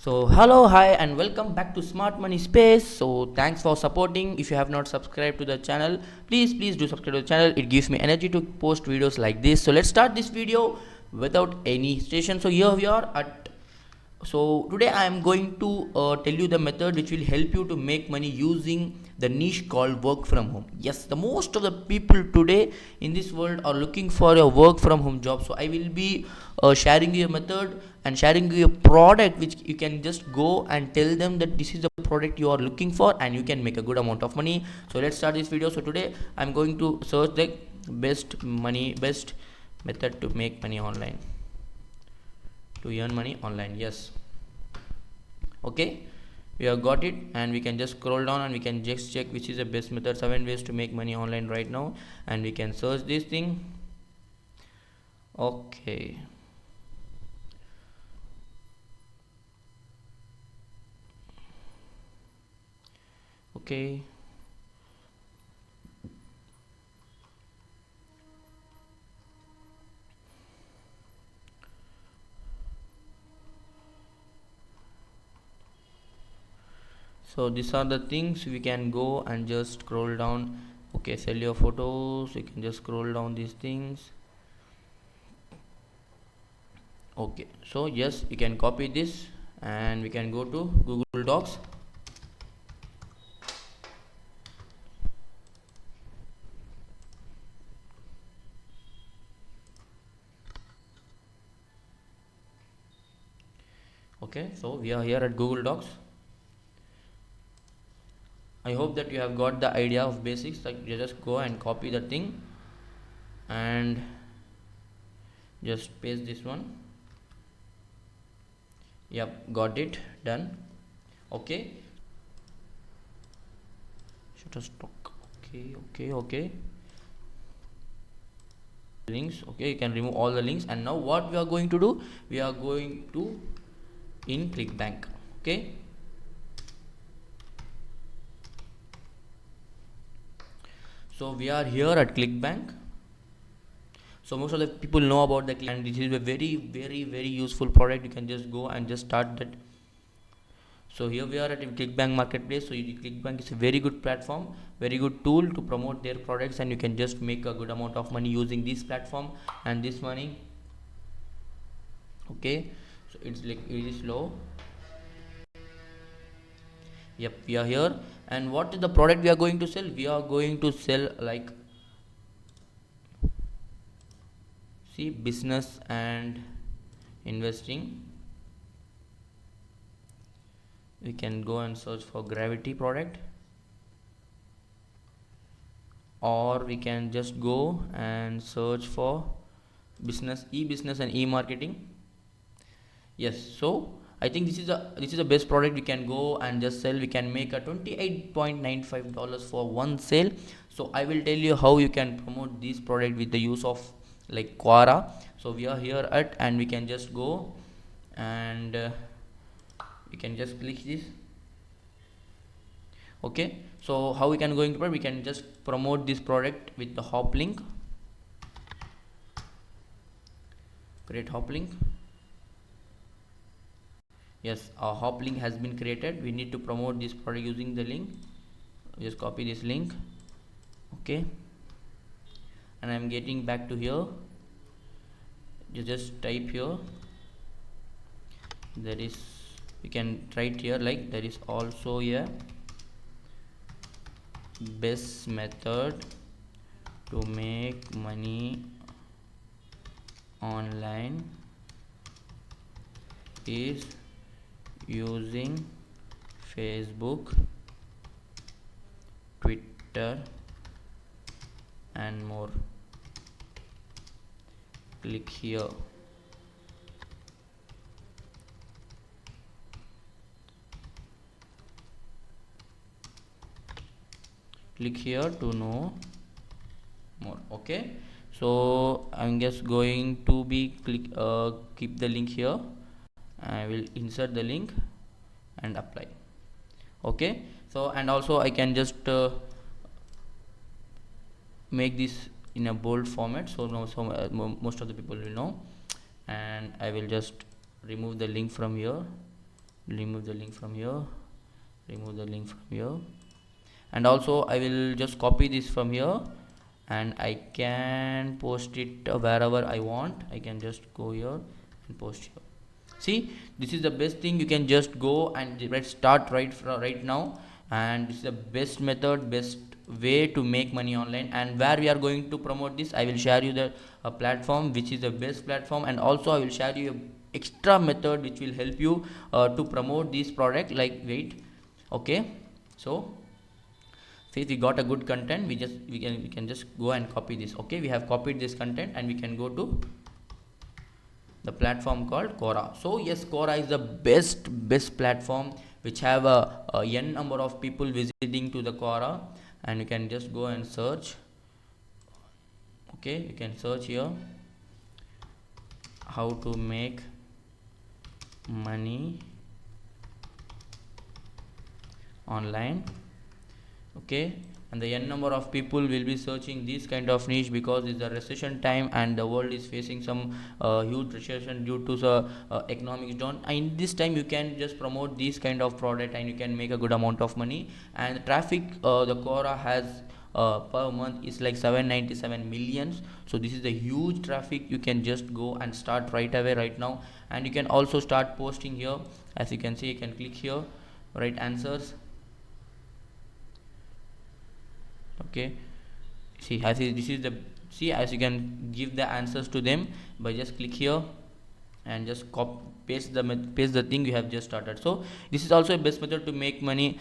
So hello, hi, and welcome back to Smart Money Space. So thanks for supporting. If you have not subscribed to the channel, please do subscribe to the channel. It gives me energy to post videos like this. So let's start this video without any hesitation. So here we are at. So today I am going to tell you the method which will help you to make money using the niche called work from home. Yes, the most of the people today in this world are looking for a work from home job. So I will be sharing you a method and sharing you a product which you can just go and tell them that this is the product you are looking for and you can make a good amount of money. So let's start this video. So today I'm going to search the best method to make money online, to earn money online. Yes, okay, we have got it, and we can just scroll down and we can just check which is the best method. 7 ways to make money online right now, and we can search this thing. Okay, okay, so these are the things we can go and just scroll down. Okay, sell your photos, you can just scroll down these things. Okay, so yes, you can copy this and we can go to Google Docs. Okay, so we are here at Google Docs. I hope that you have got the idea of basics. Like, you just go and copy the thing and just paste this one. Yep, got it, done. Okay, shutterstock. Okay, links. Okay, you can remove all the links, and now what we are going to do, we are going to in ClickBank. Okay, so we are here at ClickBank. So most of the people know about the and this is a very useful product. You can just go and just start that. So here we are at ClickBank marketplace. So ClickBank is a very good platform, very good tool to promote their products, and you can just make a good amount of money using this platform and this money. Okay, so it's like really slow. Yep, we are here, and what is the product we are going to sell? We are going to sell, like, see, business and investing. We can go and search for gravity product, or we can just go and search for business, e-business and e-marketing. Yes, so I think this is the best product we can go and just sell. We can make a $28.95 for one sale. So I will tell you how you can promote this product with the use of, like, Quora. So we are here at, and we can just go and we can just click this. Okay, so how we can go into product, we can just promote this product with the hop link. Create hop link. Yes, a hop link has been created. We need to promote this product using the link. Just copy this link. Okay, and I'm getting back to here. You just type here. There is, we can write here, like, there is also a best method to make money online is using Facebook, Twitter and more. Click here. Click here to know more. Okay, so I'm just going to be keep the link here. I will insert the link and apply. Okay, so, and also I can just make this in a bold format, so now most of the people will know. And I will just remove the link from here, remove the link from here, remove the link from here, and also I will just copy this from here and I can post it wherever I want. I can just go here and post here. See, this is the best thing. You can just go and let's start right now, and this is the best method, best way to make money online. And where we are going to promote this, I will share you the platform which is the best platform, and also I will share you a extra method which will help you to promote this product. Like, wait, okay, so see, if we got a good content, we can just go and copy this. Okay, we have copied this content and we can go to the platform called Quora. So yes, Quora is the best platform which have a n number of people visiting to the Quora, and you can just go and search. Okay, you can search here how to make money online. Okay, and the n number of people will be searching this kind of niche because it's the recession time and the world is facing some huge recession due to the economics down. And in this time you can just promote this kind of product and you can make a good amount of money. And the traffic the Quora has per month is like 797 millions. So this is the huge traffic. You can just go and start right away right now, and you can also start posting here. As you can see, you can click here, write answers. Okay, see, as this is the, see, as you can give the answers to them by just click here and just copy paste the thing you have just started. So this is also a best method to make money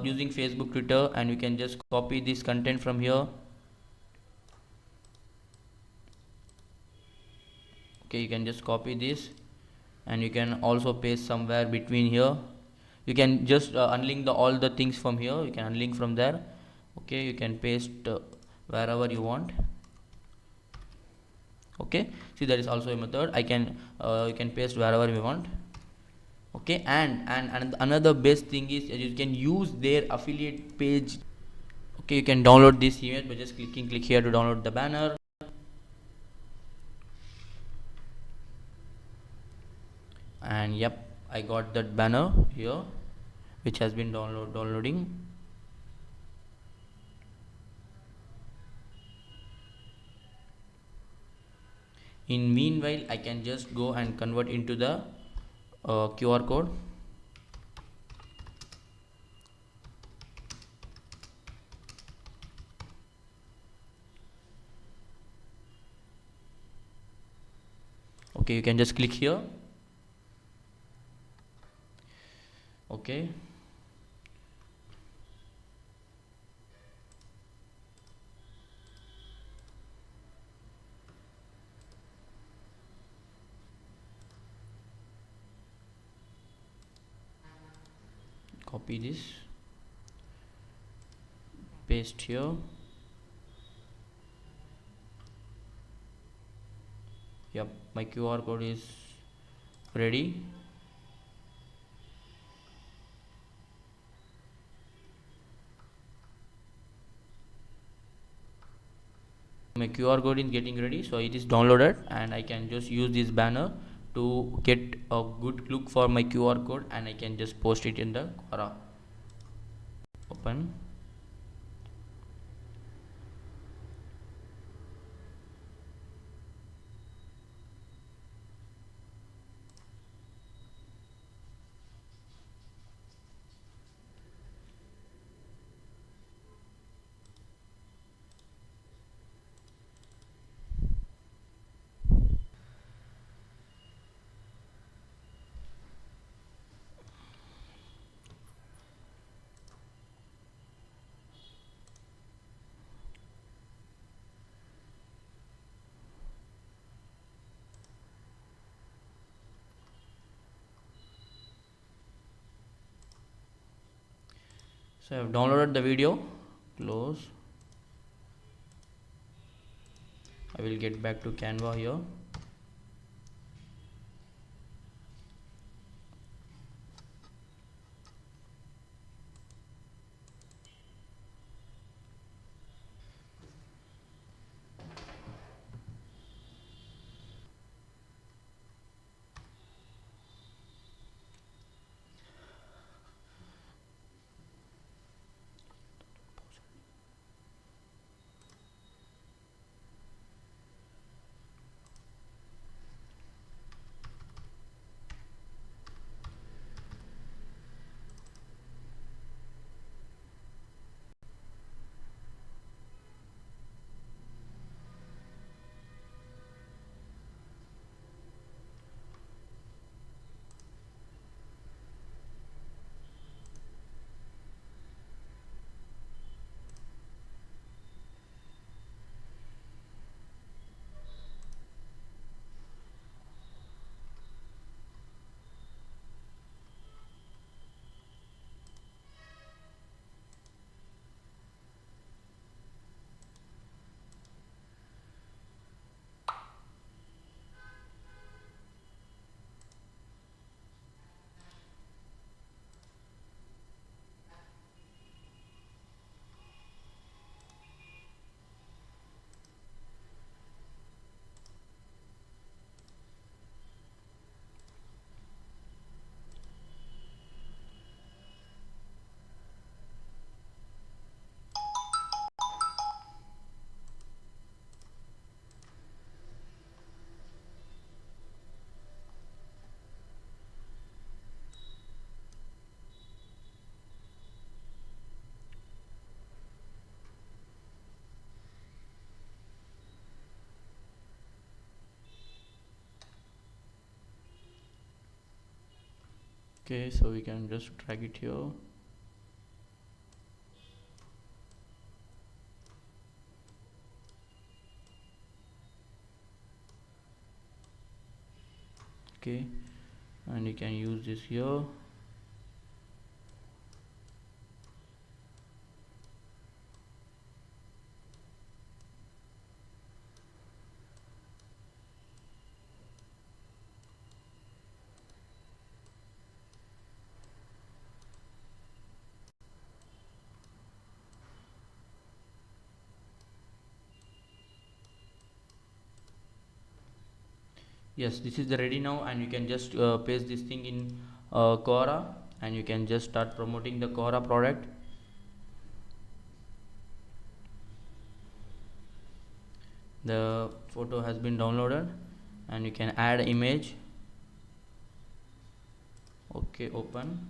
using Facebook, Twitter, and you can just copy this content from here. Okay, you can just copy this and you can also paste somewhere between here. You can just unlink all the things from here. You can unlink from there. Okay, you can paste wherever you want. Okay, see, that is also a method. I can you can paste wherever you want. Okay, and another best thing is you can use their affiliate page. Okay, you can download this image by just click here to download the banner. And yep, I got that banner here which has been downloading. In meanwhile, I can just go and convert into the QR code. Okay, you can just click here. Okay, copy this, paste here. Yep, my QR code is ready. My QR code is getting ready, so it is downloaded, and I can just use this banner to get a good look for my QR code, and I can just post it in the Quora. Open. So I have downloaded the video. Close. I will get back to Canva here. Okay, so we can just drag it here. Okay, and you can use this here. Yes, this is the ready now, and you can just paste this thing in Quora, and you can just start promoting the Quora product. The photo has been downloaded, and you can add image. Okay, open.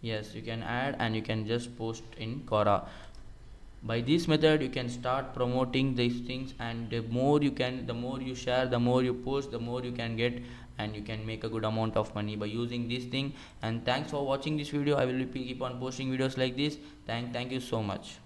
Yes, you can add, and you can just post in Quora. By this method you can start promoting these things, and the more you share, the more you post, the more you can get, and you can make a good amount of money by using this thing. And thanks for watching this video. I will keep on posting videos like this. Thank you so much.